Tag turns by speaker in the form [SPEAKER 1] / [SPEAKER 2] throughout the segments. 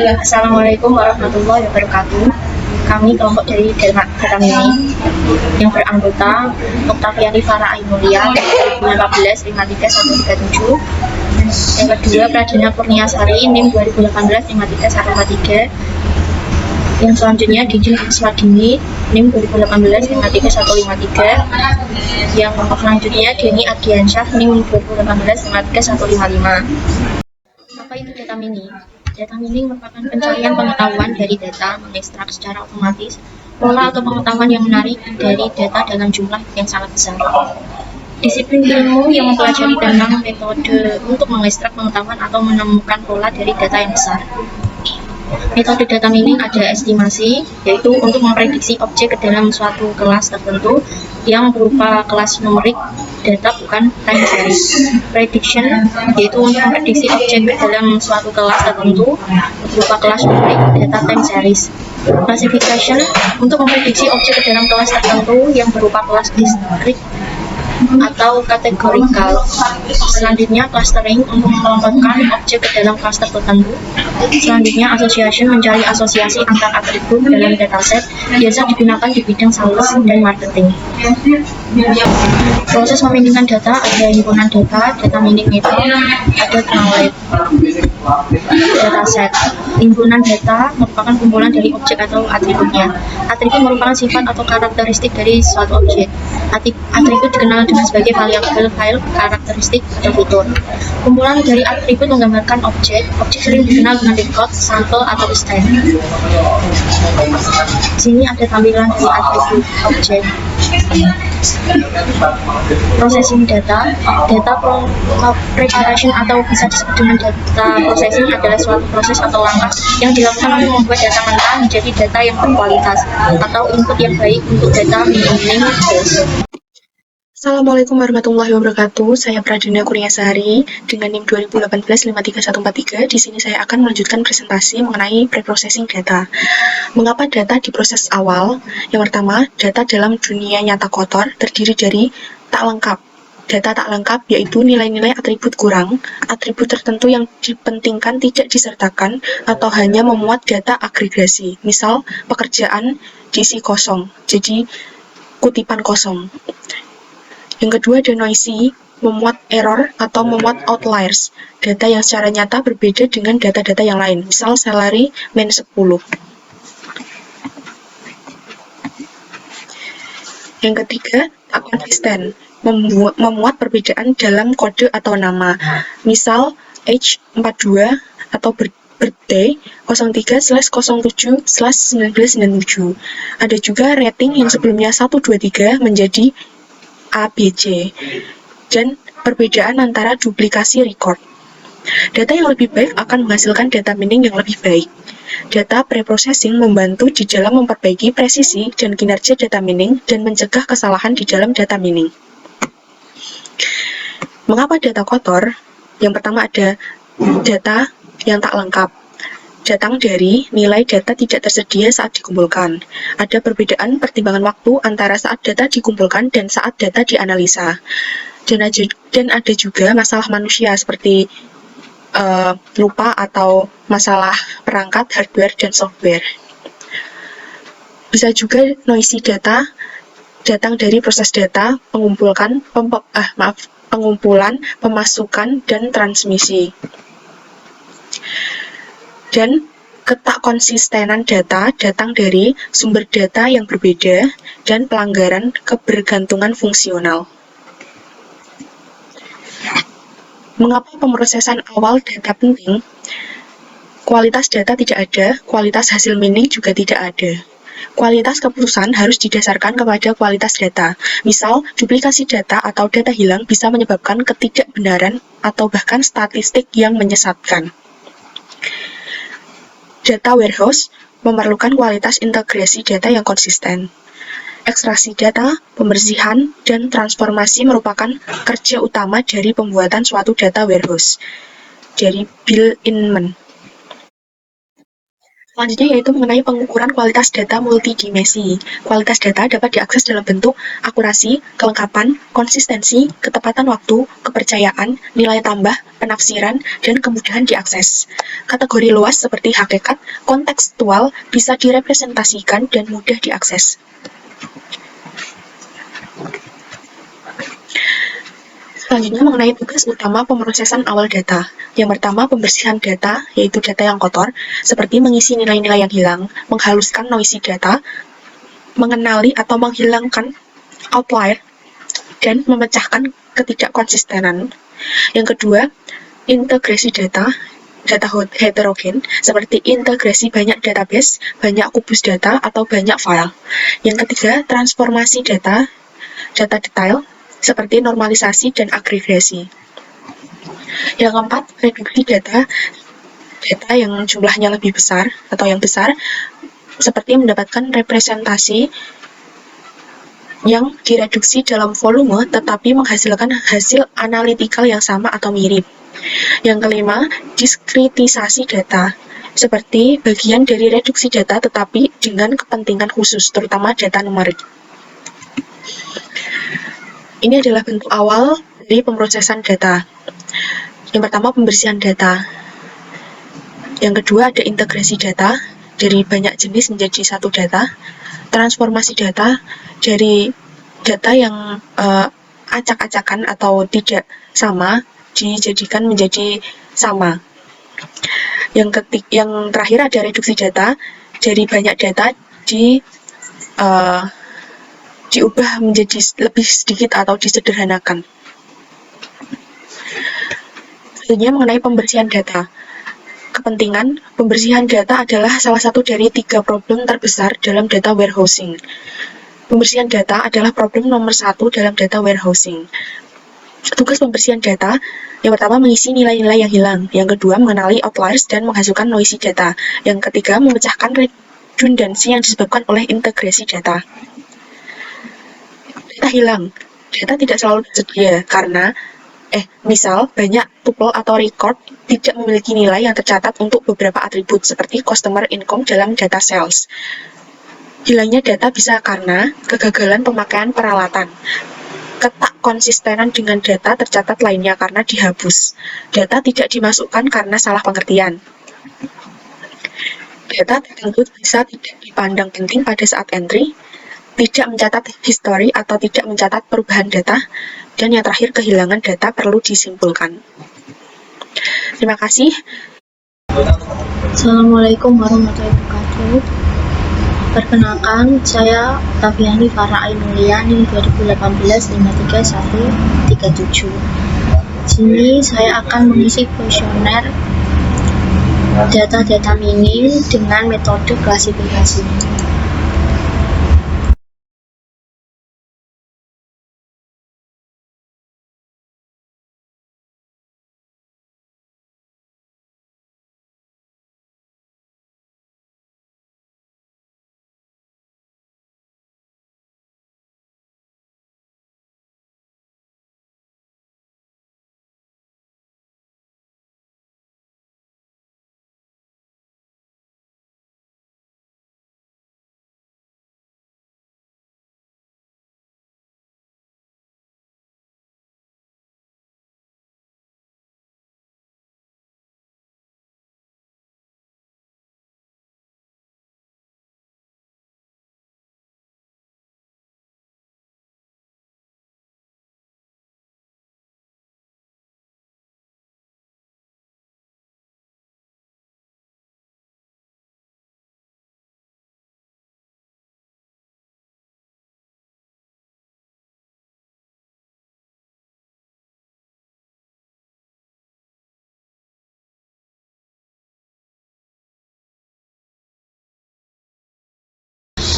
[SPEAKER 1] Assalamualaikum warahmatullahi wabarakatuh. Kami kelompok dari data mini yang beranggota Oktaviani Farah Aimulia 2014 53137. Yang kedua Pradina Kurniasari NIM 2018 53143. Yang selanjutnya Didi Swadini NIM 2018 53153. Yang selanjutnya Deni Ardiansyah NIM 2018 53155. Apa itu data mini? Data mini merupakan pencarian pengetahuan dari data, mengekstrak secara otomatis pola atau pengetahuan yang menarik dari data dalam jumlah yang sangat besar. Disiplin ilmu yang mempelajari tentang metode untuk mengekstrak pengetahuan atau menemukan pola dari data yang besar. Metode data mining ada estimasi, yaitu untuk memprediksi objek ke dalam suatu kelas tertentu yang berupa kelas numerik data bukan time series. Prediction, yaitu untuk memprediksi objek ke dalam suatu kelas tertentu berupa kelas numerik data time series. Classification, untuk memprediksi objek ke dalam kelas tertentu yang berupa kelas distrik atau kategorikal. Selanjutnya clustering, untuk mengelompokkan objek ke dalam cluster tertentu. Selanjutnya association, mencari asosiasi antar atribut dalam dataset, biasa digunakan di bidang sales dan marketing. Proses meminingkan data ada himpunan data mining method, ada crawled dataset. Himpunan data merupakan kumpulan dari objek atau atributnya. Atribut merupakan sifat atau karakteristik dari suatu objek. Atribut dikenal dengan sebagai variabel, file, karakteristik, atau fitur. Kumpulan dari atribut menggambarkan objek. Objek sering dikenal dengan record, sampel, atau stand. Di sini ada tampilan dari atribut objek. Processing data preparation atau bisa disebut dengan data processing adalah suatu proses atau langkah yang dilakukan untuk membuat data mentah menjadi data yang berkualitas atau input yang baik untuk data mining tools.
[SPEAKER 2] Assalamualaikum warahmatullahi wabarakatuh. Saya Pradina Kurniasari dengan NIM 2018 53143. Di sini saya akan melanjutkan presentasi mengenai preprocessing data. Mengapa data diproses awal? Yang pertama, data dalam dunia nyata kotor terdiri dari tak lengkap. Data tak lengkap yaitu nilai-nilai atribut kurang, atribut tertentu yang dipentingkan tidak disertakan, atau hanya memuat data agregasi. Misal, pekerjaan diisi kosong, jadi kutipan kosong. Yang kedua ada noisy, memuat error atau memuat outliers, data yang secara nyata berbeda dengan data-data yang lain, misal salary -10. Yang ketiga, tak konsisten, memuat perbedaan dalam kode atau nama, misal age 42 atau birthday 03/07/1997. Ada juga rating yang sebelumnya 123 menjadi ABC, dan perbedaan antara duplikasi record. Data yang lebih baik akan menghasilkan data mining yang lebih baik. Data preprocessing membantu di dalam memperbaiki presisi dan kinerja data mining dan mencegah kesalahan di dalam data mining. Mengapa data kotor? Yang pertama ada data yang tak lengkap. Datang dari nilai data tidak tersedia saat dikumpulkan. Ada perbedaan pertimbangan waktu antara saat data dikumpulkan dan saat data dianalisa. Dan ada juga masalah manusia seperti lupa atau masalah perangkat, hardware, dan software. Bisa juga noisy data, datang dari proses data, pengumpulan, pemasukan, dan transmisi. Dan ketak konsistenan data datang dari sumber data yang berbeda dan pelanggaran kebergantungan fungsional. Mengapa pemrosesan awal data penting? Kualitas data tidak ada, kualitas hasil mining juga tidak ada. Kualitas keputusan harus didasarkan kepada kualitas data. Misal, duplikasi data atau data hilang bisa menyebabkan ketidakbenaran atau bahkan statistik yang menyesatkan. Data warehouse memerlukan kualitas integrasi data yang konsisten. Ekstraksi data, pembersihan, dan transformasi merupakan kerja utama dari pembuatan suatu data warehouse. Dari Bill Inman. Selanjutnya yaitu mengenai pengukuran kualitas data multidimensi. Kualitas data dapat diakses dalam bentuk akurasi, kelengkapan, konsistensi, ketepatan waktu, kepercayaan, nilai tambah, penafsiran, dan kemudahan diakses. Kategori luas seperti hakikat, kontekstual, bisa direpresentasikan dan mudah diakses. Selanjutnya mengenai tugas utama pemrosesan awal data. Yang pertama, pembersihan data, yaitu data yang kotor, seperti mengisi nilai-nilai yang hilang, menghaluskan noisy data, mengenali atau menghilangkan outlier, dan memecahkan ketidakkonsistenan. Yang kedua, integrasi data heterogen, seperti integrasi banyak database, banyak kubus data, atau banyak file. Yang ketiga, transformasi data detail, seperti normalisasi dan agregasi. Yang keempat, reduksi data yang jumlahnya lebih besar atau yang besar, seperti mendapatkan representasi yang direduksi dalam volume tetapi menghasilkan hasil analitikal yang sama atau mirip. Yang kelima, diskritisasi data, seperti bagian dari reduksi data tetapi dengan kepentingan khusus, terutama data numerik. Ini adalah bentuk awal dari pemrosesan data. Yang pertama, pembersihan data. Yang kedua, ada integrasi data dari banyak jenis menjadi satu data. Transformasi data dari data yang acak-acakan atau tidak sama dijadikan menjadi sama. Yang terakhir ada reduksi data dari banyak data diubah menjadi lebih sedikit atau disederhanakan. Selanjutnya mengenai pembersihan data. Kepentingan pembersihan data adalah salah satu dari 3 problem terbesar dalam data warehousing. Pembersihan data adalah problem nomor 1 dalam data warehousing. Tugas pembersihan data, yang pertama mengisi nilai-nilai yang hilang, yang kedua mengenali outliers dan menghasilkan noisy data, yang ketiga memecahkan redundansi yang disebabkan oleh integrasi data. Data hilang, data tidak selalu tersedia karena misal banyak tuple atau record tidak memiliki nilai yang tercatat untuk beberapa atribut seperti customer income dalam data sales. Hilangnya data bisa karena kegagalan pemakaian peralatan. Tak konsistenan dengan data tercatat lainnya karena dihapus. Data tidak dimasukkan karena salah pengertian. Data tertentu bisa tidak dipandang penting pada saat entry, tidak mencatat history atau tidak mencatat perubahan data, dan yang terakhir kehilangan data perlu disimpulkan. Terima kasih.
[SPEAKER 1] Assalamualaikum warahmatullahi wabarakatuh. Perkenalkan, saya Tafiani Farah Ainulia, NIM 2018 53137. Sini saya akan mengisi kuesioner data-data mining dengan metode klasifikasi.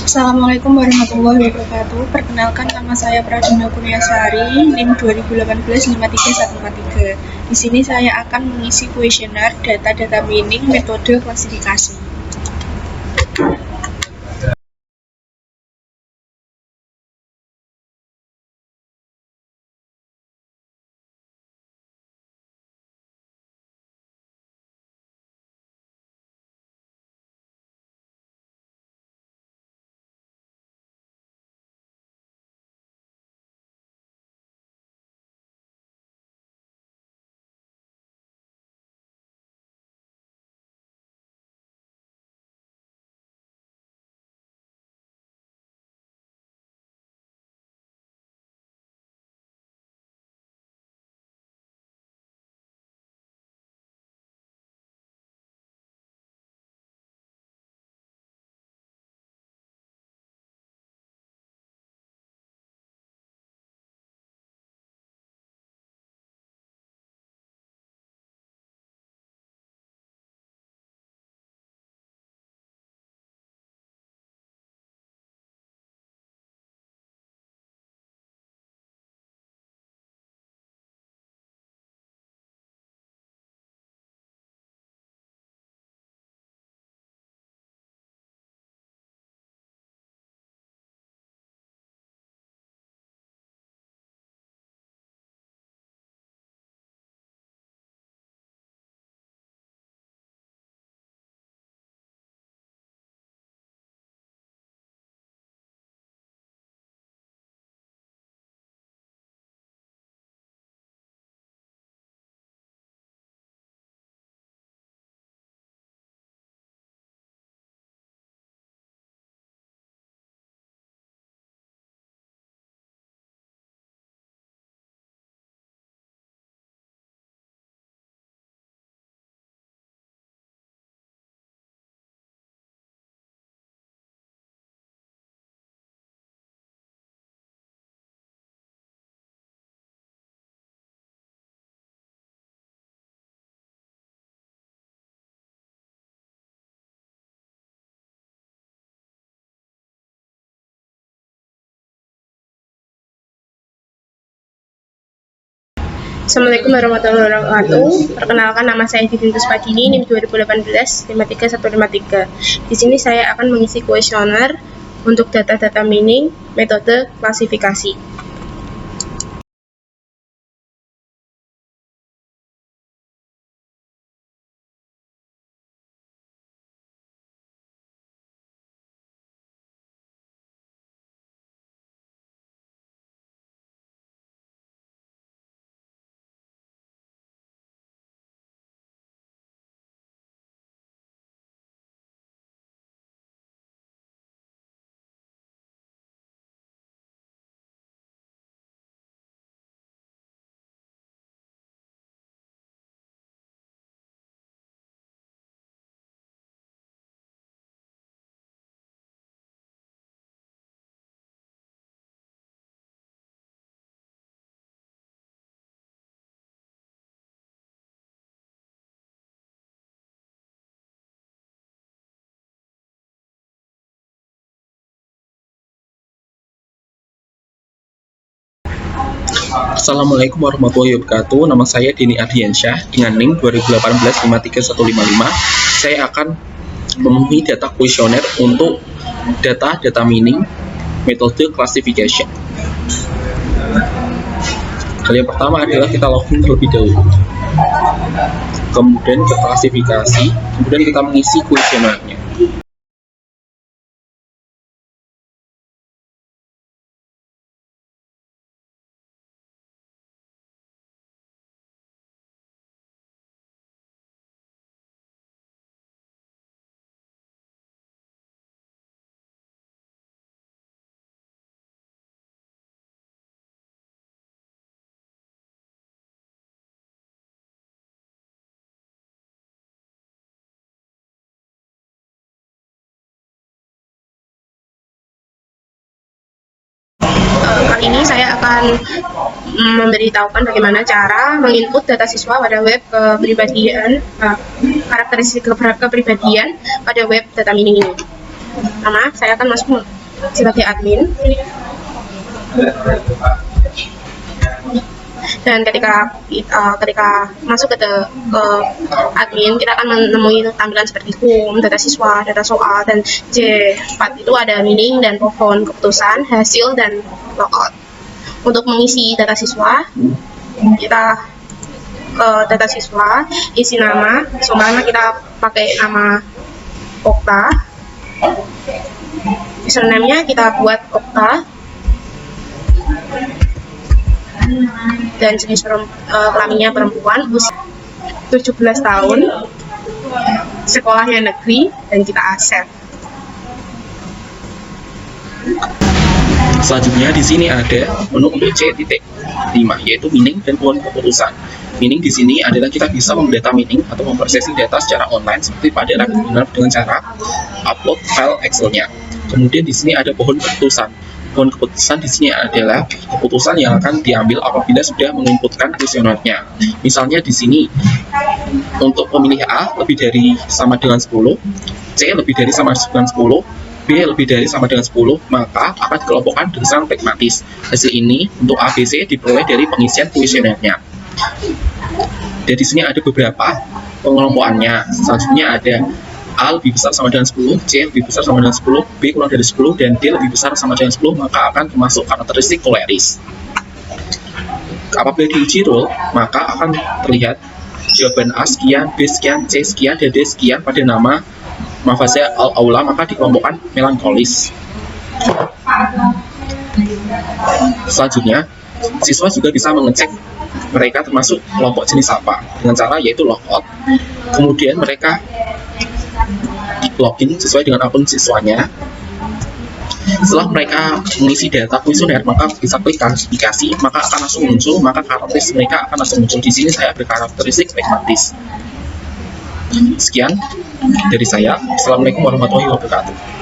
[SPEAKER 1] Assalamualaikum warahmatullahi wabarakatuh. Perkenalkan, nama saya Pradina Kurniasari, NIM 2018 53143. Di sini saya akan mengisi kuesioner data-data mining metode klasifikasi.
[SPEAKER 3] Assalamualaikum warahmatullahi wabarakatuh. Perkenalkan, nama saya Divin Puspadini, NIM 2018 53153. Di sini saya akan mengisi kuesioner untuk data-data mining, metode klasifikasi.
[SPEAKER 4] Assalamualaikum warahmatullahi wabarakatuh. Nama saya Dini Ardiansyah dengan NIM 2018 53155. Saya akan memenuhi data kuesioner untuk data mining, metode classification. Hal yang pertama adalah kita login terlebih dahulu. Kemudian ke klasifikasi, kemudian kita mengisi kuesionernya.
[SPEAKER 3] Kali ini saya akan memberitahukan bagaimana cara menginput data siswa pada web kepribadian, karakteristik kepribadian pada web data mining ini. Pertama, saya akan masuk sebagai admin. Dan ketika masuk ke admin, kita akan menemui tampilan seperti home, data siswa, data soal, dan C4 itu ada mining dan pohon keputusan, hasil, dan logout. Untuk mengisi data siswa, kita ke data siswa, isi nama, seumpama kita pakai nama Okta, username-nya kita buat Okta, dan jenis kelaminnya perempuan, usia 17 tahun, sekolahnya negeri, dan kita save.
[SPEAKER 4] Selanjutnya di sini ada menu untuk C.5, yaitu mining dan pohon keputusan. Mining di sini adalah kita bisa mendata mining atau memprosesing data secara online seperti pada webinar dengan cara upload file Excel-nya. Kemudian di sini ada pohon keputusan. Pohon keputusan di sini adalah keputusan yang akan diambil apabila sudah menginputkan kuesionernya. Misalnya di sini untuk pemilih A lebih dari sama dengan 10, C lebih dari sama dengan 10, B lebih dari sama dengan 10, maka akan dikelompokkan dengan pragmatis. Hasil ini untuk A, B, C diperoleh dari pengisian kuesionernya. Dan di sini ada beberapa pengelompokannya. Selanjutnya ada A lebih besar sama dengan 10, C lebih besar sama dengan 10, B kurang dari 10, dan D lebih besar sama dengan 10, maka akan termasuk karakteristik Polaris. Apabila diuji rule, maka akan terlihat jawaban A sekian, B sekian, C sekian, dan D sekian pada nama Mahfazah Al-Aula, maka dikelompokkan melankolis. Selanjutnya, siswa juga bisa mengecek mereka termasuk kelompok jenis apa dengan cara yaitu logout. Kemudian mereka login sesuai dengan akun siswanya. Setelah mereka mengisi data kuesioner, maka bisa klik klasifikasi, maka akan langsung muncul, maka karakteristik mereka akan langsung muncul. Di sini saya berkarakteristik pragmatis. Sekian dari saya. Assalamualaikum warahmatullahi wabarakatuh.